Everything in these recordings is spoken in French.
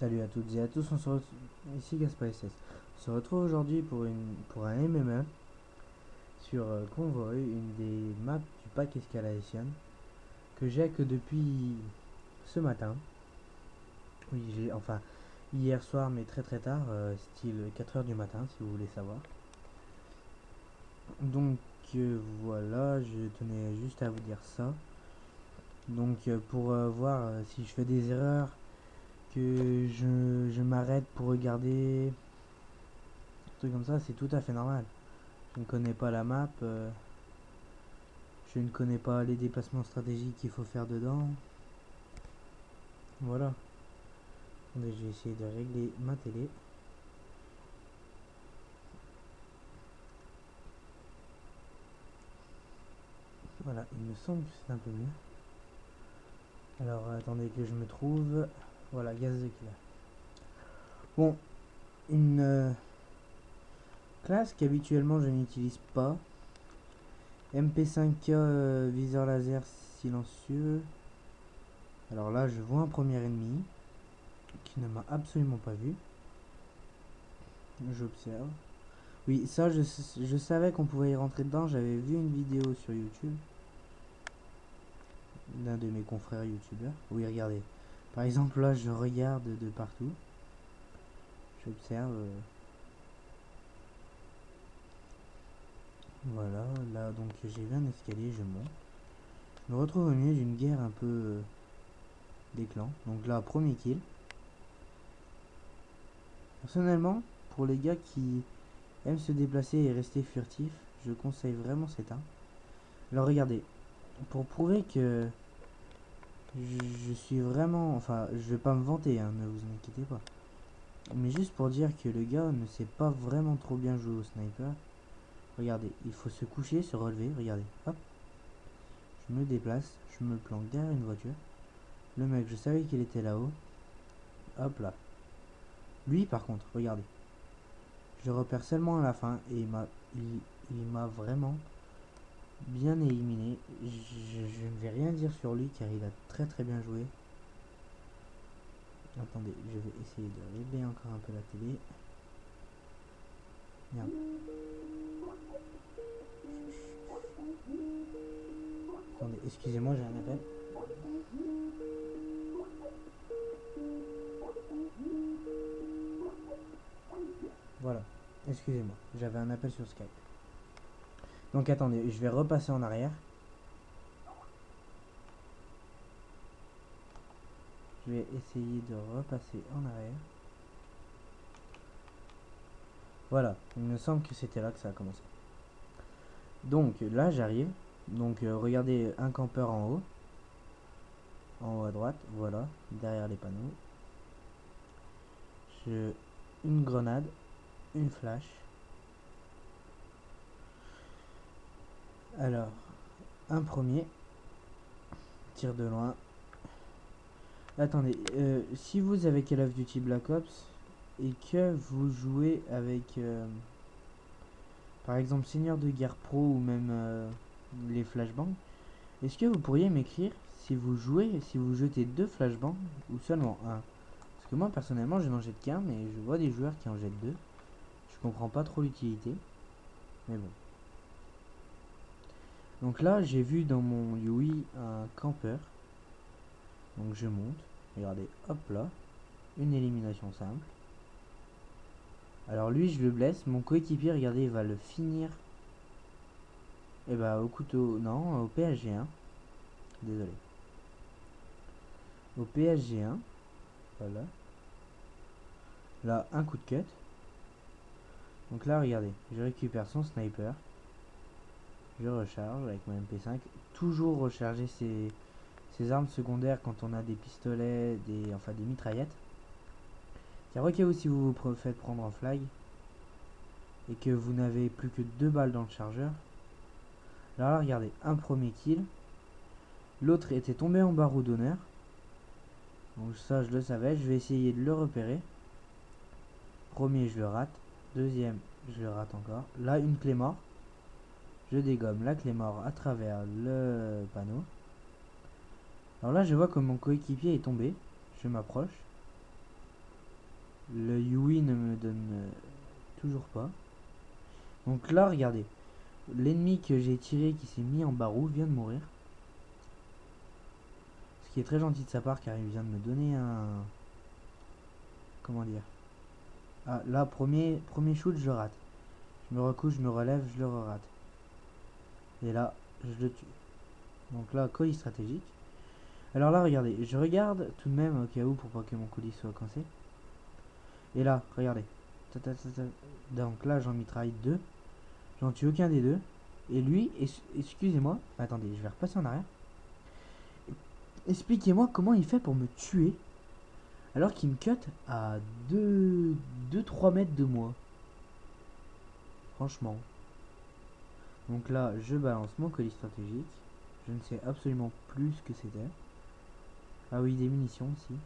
Salut à toutes et à tous, ici Gaspard SS. On se retrouve aujourd'hui pour un MMA sur Convoy, une des maps du pack Escalation que j'ai que depuis ce matin. Oui, hier soir, mais très tard, style 4 heures du matin si vous voulez savoir. Donc voilà, je tenais juste à vous dire ça. Donc pour voir si je fais des erreurs, que je m'arrête pour regarder, un truc comme ça, c'est tout à fait normal. Je ne connais pas la map, je ne connais pas les déplacements stratégiques qu'il faut faire dedans. Voilà. Attendez, je vais essayer de régler ma télé. Voilà, il me semble que c'est un peu mieux. Alors, attendez que je me trouve. Voilà, gaz de killer. Bon, une classe qu'habituellement je n'utilise pas. MP5K viseur laser silencieux. Alors là, je vois un premier ennemi qui ne m'a absolument pas vu. J'observe. Oui, ça, je savais qu'on pouvait y rentrer dedans. J'avais vu une vidéo sur YouTube d'un de mes confrères youtubeurs. Oui, regardez. Par exemple, là, je regarde de partout. J'observe. Voilà, là, donc j'ai vu un escalier, je monte. Je me retrouve au milieu d'une guerre un peu des clans. Donc là, premier kill. Personnellement, pour les gars qui aiment se déplacer et rester furtifs, je conseille vraiment cette arme. Alors regardez, pour prouver que je suis vraiment... Enfin, je vais pas me vanter, hein, ne vous inquiétez pas. Mais juste pour dire que le gars ne sait pas vraiment trop bien jouer au sniper. Regardez, il faut se coucher, se relever, regardez, hop. Je me déplace, je me planque derrière une voiture. Le mec, je savais qu'il était là-haut. Hop là. Lui, par contre, regardez. Je repère seulement à la fin et il m'a vraiment bien éliminé. Je ne vais rien dire sur lui car il a très bien joué. Attendez, je vais essayer de régler encore un peu la télé. Merde. Attendez, excusez-moi, j'ai un appel. Voilà, excusez-moi, j'avais un appel sur Skype. Donc attendez, je vais repasser en arrière. Je vais essayer de repasser en arrière. Voilà, il me semble que c'était là que ça a commencé. Donc là j'arrive. Donc regardez un campeur en haut à droite, voilà, derrière les panneaux. Une grenade, une flash. Alors, un premier, tir de loin. Attendez, si vous avez Call of Duty Black Ops et que vous jouez avec, par exemple, Seigneur de Guerre Pro ou même les flashbangs, est-ce que vous pourriez m'écrire si vous jouez, si vous jetez 2 flashbangs ou seulement un? Parce que moi personnellement je n'en jette qu'un, mais je vois des joueurs qui en jettent 2. Je comprends pas trop l'utilité, mais bon. Donc là j'ai vu dans mon UI un campeur. Donc je monte, regardez, hop là, une élimination simple. Alors lui je le blesse, mon coéquipier, regardez, il va le finir. Et bah au couteau, non, au PSG1. Désolé. Au PSG1, voilà. Là, un coup de cut. Donc là, regardez, je récupère son sniper. Je recharge avec mon MP5. Toujours recharger ses armes secondaires quand on a des pistolets, enfin des mitraillettes. Car au cas où si vous vous faites prendre en flag et que vous n'avez plus que 2 balles dans le chargeur. Là, regardez, un premier kill. L'autre était tombé en barreau d'honneur. Donc ça, je le savais. Je vais essayer de le repérer. Premier, je le rate. Deuxième, je le rate encore. Là, une clé mort. Je dégomme la clé mort à travers le panneau. Alors là, je vois que mon coéquipier est tombé. Je m'approche. Le Yui ne me donne toujours pas. Donc là, regardez. L'ennemi que j'ai tiré qui s'est mis en barreau vient de mourir. Ce qui est très gentil de sa part car il vient de me donner un... Comment dire? Ah, là, premier shoot, je rate. Je me recouche, je me relève, je le rate. Et là, je le tue. Donc là, colis stratégique. Alors là, regardez, je regarde tout de même au cas où pour pas que mon colis soit coincé. Et là, regardez. Donc là, j'en mitraille deux. J'en tue aucun des deux. Et lui, excusez-moi. Attendez, je vais repasser en arrière. Expliquez-moi comment il fait pour me tuer alors qu'il me cut à 2-3 mètres de moi. Franchement. Donc là, je balance mon colis stratégique. Je ne sais absolument plus ce que c'était. Ah oui, des munitions aussi.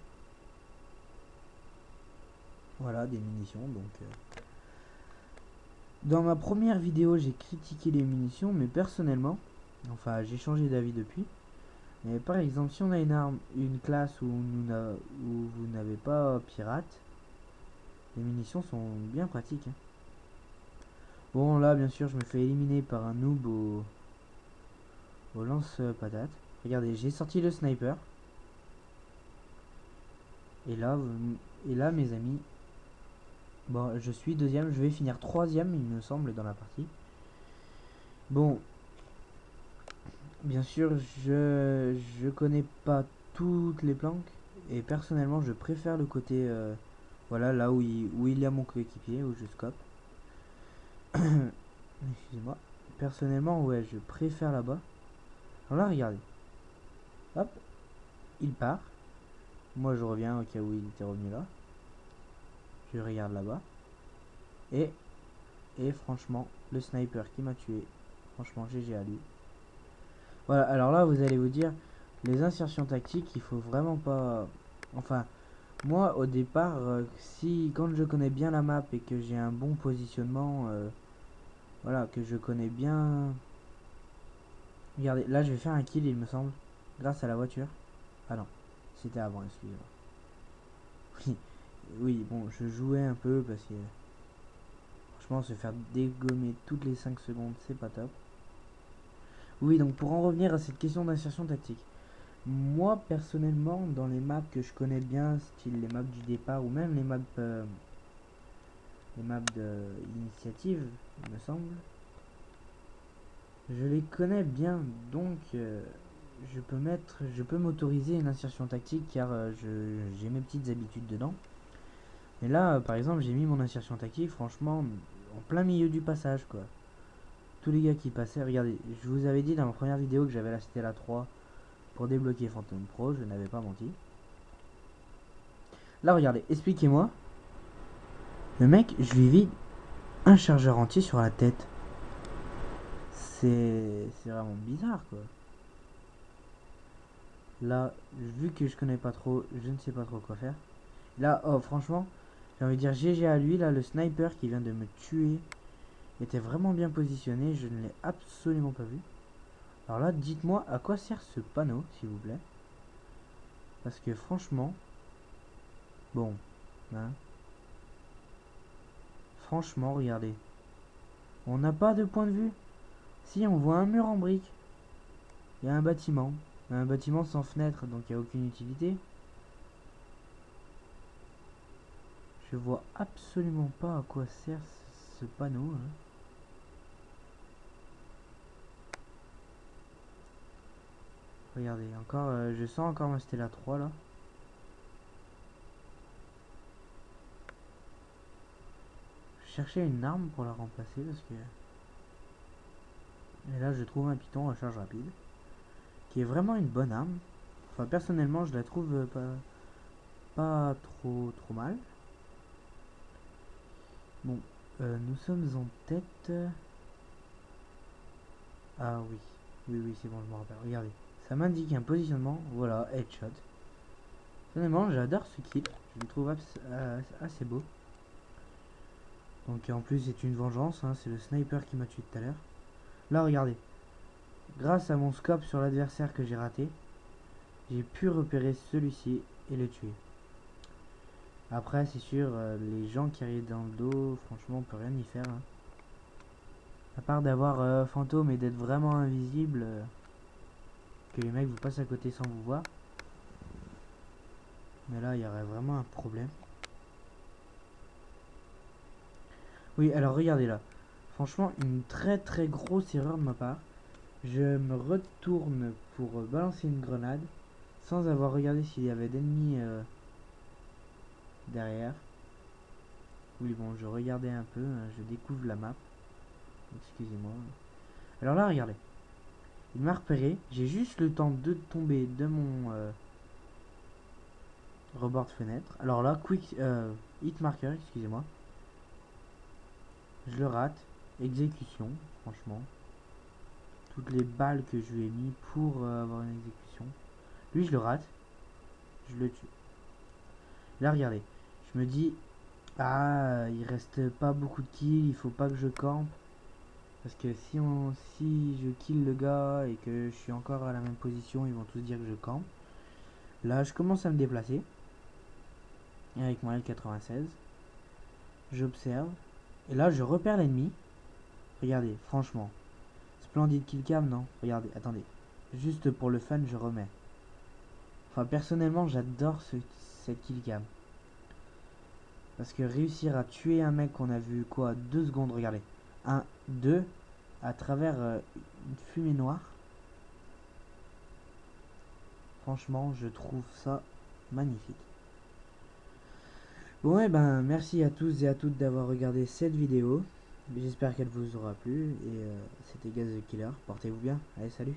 Voilà, des munitions. Donc, dans ma première vidéo, j'ai critiqué les munitions, mais personnellement, enfin, j'ai changé d'avis depuis. Mais par exemple, si on a une arme, une classe où vous n'avez pas pirate, les munitions sont bien pratiques. Hein. Bon, là, bien sûr, je me fais éliminer par un noob au lance-patate. Regardez, j'ai sorti le sniper. Et là, mes amis, bon, je suis deuxième, je vais finir troisième, il me semble, dans la partie. Bon, bien sûr, je connais pas toutes les planques. Et personnellement, je préfère le côté, voilà, là où il y a mon coéquipier, où je scope. Excusez-moi. Personnellement, ouais, je préfère là-bas. Alors là, regardez. Hop, il part. Moi, je reviens au cas où il était revenu là. Je regarde là-bas. Et franchement, le sniper qui m'a tué. Franchement, GG à lui. Voilà, alors là, vous allez vous dire, les insertions tactiques, il faut vraiment pas... Enfin, moi, au départ, quand je connais bien la map et que j'ai un bon positionnement, voilà, que je connais bien... Regardez, là, je vais faire un kill, il me semble, grâce à la voiture. Ah non, c'était avant, excusez-moi. Oui, oui, bon, je jouais un peu parce que... Franchement, se faire dégommer toutes les 5 secondes, c'est pas top. Oui, donc pour en revenir à cette question d'insertion tactique. Moi, personnellement, dans les maps que je connais bien, style les maps du départ ou même les maps d'initiative, il me semble, je les connais bien, donc je peux m'autoriser une insertion tactique car j'ai mes petites habitudes dedans. Et là, par exemple, j'ai mis mon insertion tactique, franchement, en plein milieu du passage, quoi. Tous les gars qui passaient, regardez, je vous avais dit dans ma première vidéo que j'avais la Stella 3 pour débloquer Phantom Pro, je n'avais pas menti. Là, regardez, expliquez-moi. Le mec, je lui vide un chargeur entier sur la tête. C'est vraiment bizarre, quoi. Là, vu que je connais pas trop, je ne sais pas trop quoi faire. Là, oh, franchement, j'ai envie de dire GG à lui. Là, le sniper qui vient de me tuer était vraiment bien positionné. Je ne l'ai absolument pas vu. Alors là, dites-moi à quoi sert ce panneau, s'il vous plaît. Parce que franchement, bon, hein. Franchement, regardez. On n'a pas de point de vue. Si, on voit un mur en brique. Il y a un bâtiment. Un bâtiment sans fenêtre, donc il n'y a aucune utilité. Je vois absolument pas à quoi sert ce panneau. Hein. Regardez, encore, je sens encore ma Stella 3 là. Je cherchais une arme pour la remplacer parce que... Et là, je trouve un piton à charge rapide. Qui est vraiment une bonne arme. Enfin, personnellement, je la trouve pas trop mal. Bon, nous sommes en tête. Ah oui, oui, c'est bon, je me rappelle. Regardez, ça m'indique un positionnement. Voilà, headshot. Personnellement, j'adore ce kill. Je le trouve assez beau. Donc en plus, c'est une vengeance. Hein, c'est le sniper qui m'a tué tout à l'heure. Là, regardez. Grâce à mon scope sur l'adversaire que j'ai raté, j'ai pu repérer celui-ci et le tuer. Après, c'est sûr, les gens qui arrivent dans le dos, franchement, on peut rien y faire, hein. À part d'avoir fantôme et d'être vraiment invisible, que les mecs vous passent à côté sans vous voir. Mais là, il y aurait vraiment un problème. Oui, alors regardez là. Franchement, une très très grosse erreur de ma part. Je me retourne pour balancer une grenade sans avoir regardé s'il y avait d'ennemis derrière. Oui, bon, je regardais un peu, hein, je découvre la map. Excusez-moi. Alors là, regardez. Il m'a repéré. J'ai juste le temps de tomber de mon rebord de fenêtre. Alors là, quick hit marker, excusez-moi. Je le rate. Exécution, franchement. Toutes les balles que je lui ai mis pour avoir une exécution. Lui, je le rate. Je le tue. Là, regardez. Je me dis, ah, il reste pas beaucoup de kills. Il faut pas que je campe. Parce que si je kill le gars et que je suis encore à la même position, ils vont tous dire que je campe. Là, je commence à me déplacer. Et avec mon L96. J'observe. Et là, je repère l'ennemi. Regardez, franchement. Splendide killcam, non? Regardez, attendez. Juste pour le fun, je remets. Enfin, personnellement, j'adore cette killcam. Parce que réussir à tuer un mec qu'on a vu, quoi, 2 secondes, regardez. 1, 2, à travers une fumée noire. Franchement, je trouve ça magnifique. Bon, et ben, merci à tous et à toutes d'avoir regardé cette vidéo. J'espère qu'elle vous aura plu. Et c'était Gaz the Killer. Portez-vous bien. Allez, salut.